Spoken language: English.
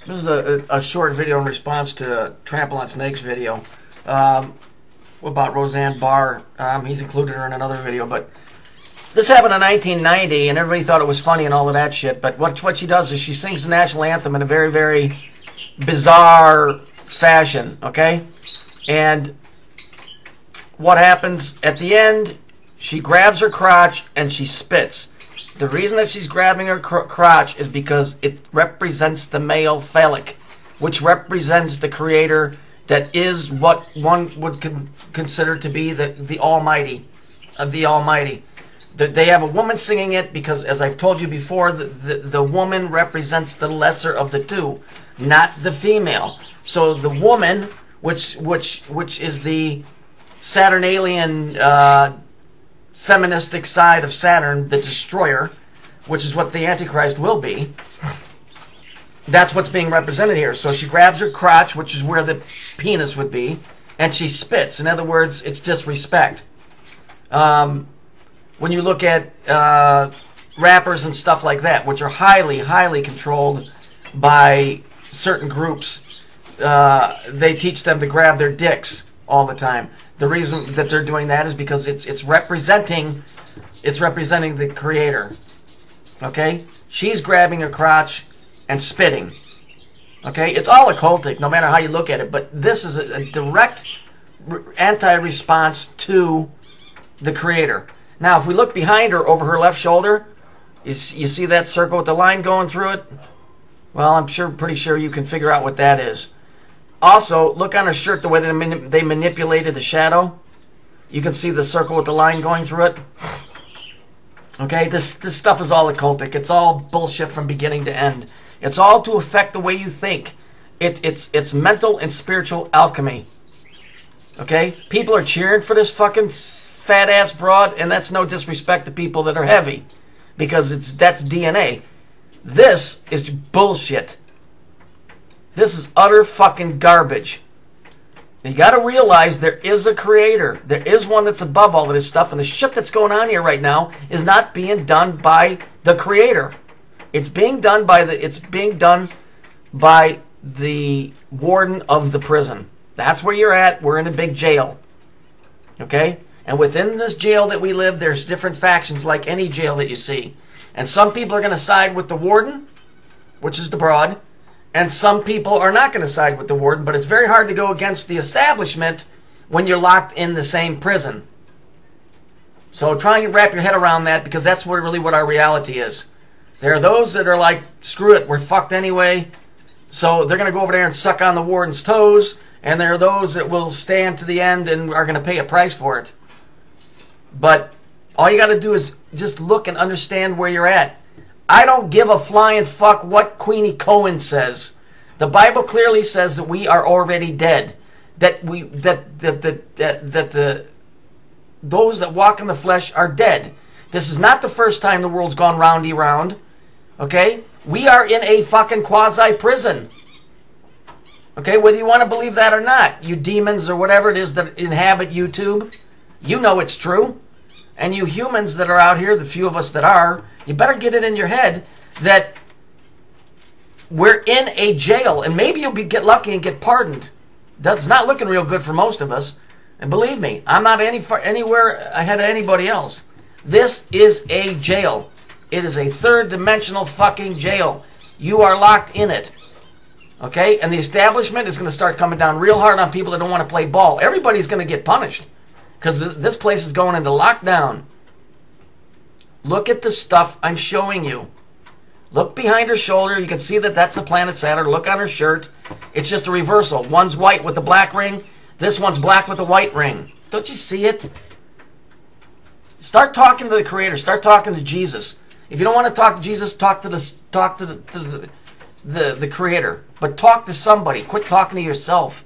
This is a short video in response to Trample on Snakes video about Rosanne Barr. He's included her in another video, but this happened in 1990, and everybody thought it was funny and all of that shit. But what she does is she sings the national anthem in a very, very bizarre fashion, okay? And what happens at the end, she grabs her crotch and she spits. The reason that she's grabbing her crotch is because it represents the male phallic, which represents the creator that is what one would consider to be the Almighty, the Almighty. They have a woman singing it because, as I've told you before, the woman represents the lesser of the two, not the female. So the woman, which is the Saturnalian feministic side of Saturn, the destroyer, which is what the Antichrist will be, that's what's being represented here. So she grabs her crotch, which is where the penis would be, and she spits. In other words, it's disrespect. When you look at rappers and stuff like that, which are highly, highly controlled by certain groups, they teach them to grab their dicks all the time. The reason that they're doing that is because it's representing the creator. Okay? She's grabbing her crotch and spitting. Okay? It's all occultic, no matter how you look at it, but this is a direct anti-response to the creator. Now, if we look behind her over her left shoulder, you see that circle with the line going through it? Well, I'm pretty sure you can figure out what that is. Also, look on her shirt, the way they manipulated the shadow. You can see the circle with the line going through it. Okay, this stuff is all occultic. It's all bullshit from beginning to end. It's all to affect the way you think. It's mental and spiritual alchemy. Okay? People are cheering for this fucking fat-ass broad, and that's no disrespect to people that are heavy, because that's DNA. This is bullshit. This is utter fucking garbage. You got to realize there is a creator. There is one that's above all of this stuff, and the shit that's going on here right now is not being done by the creator. It's being done by the warden of the prison. That's where you're at. We're in a big jail. Okay? And within this jail that we live, there's different factions like any jail that you see. And some people are going to side with the warden, which is the broad, and some people are not going to side with the warden, but it's very hard to go against the establishment when you're locked in the same prison. So try and wrap your head around that, because that's really what our reality is. There are those that are like, screw it, we're fucked anyway. So they're going to go over there and suck on the warden's toes, and there are those that will stand to the end and are going to pay a price for it. But all you got to do is just look and understand where you're at. I don't give a flying fuck what Queenie Cohen says. The Bible clearly says that we are already dead. That those that walk in the flesh are dead. This is not the first time the world's gone roundy round. Okay? We are in a fucking quasi-prison. Okay? Whether you want to believe that or not, you demons or whatever it is that inhabit YouTube, you know it's true. And you humans that are out here, the few of us that are, you better get it in your head that we're in a jail, and maybe you'll get lucky and get pardoned. That's not looking real good for most of us. And believe me, I'm not anywhere ahead of anybody else. This is a jail. It is a third-dimensional fucking jail. You are locked in it. Okay? And the establishment is going to start coming down real hard on people that don't want to play ball. Everybody's going to get punished, because this place is going into lockdown. Look at the stuff I'm showing you. Look behind her shoulder. You can see that that's the planet Saturn. Look on her shirt. It's just a reversal. One's white with the black ring. This one's black with the white ring. Don't you see it? Start talking to the Creator. Start talking to Jesus. If you don't want to talk to Jesus, talk to the Creator. But talk to somebody. Quit talking to yourself.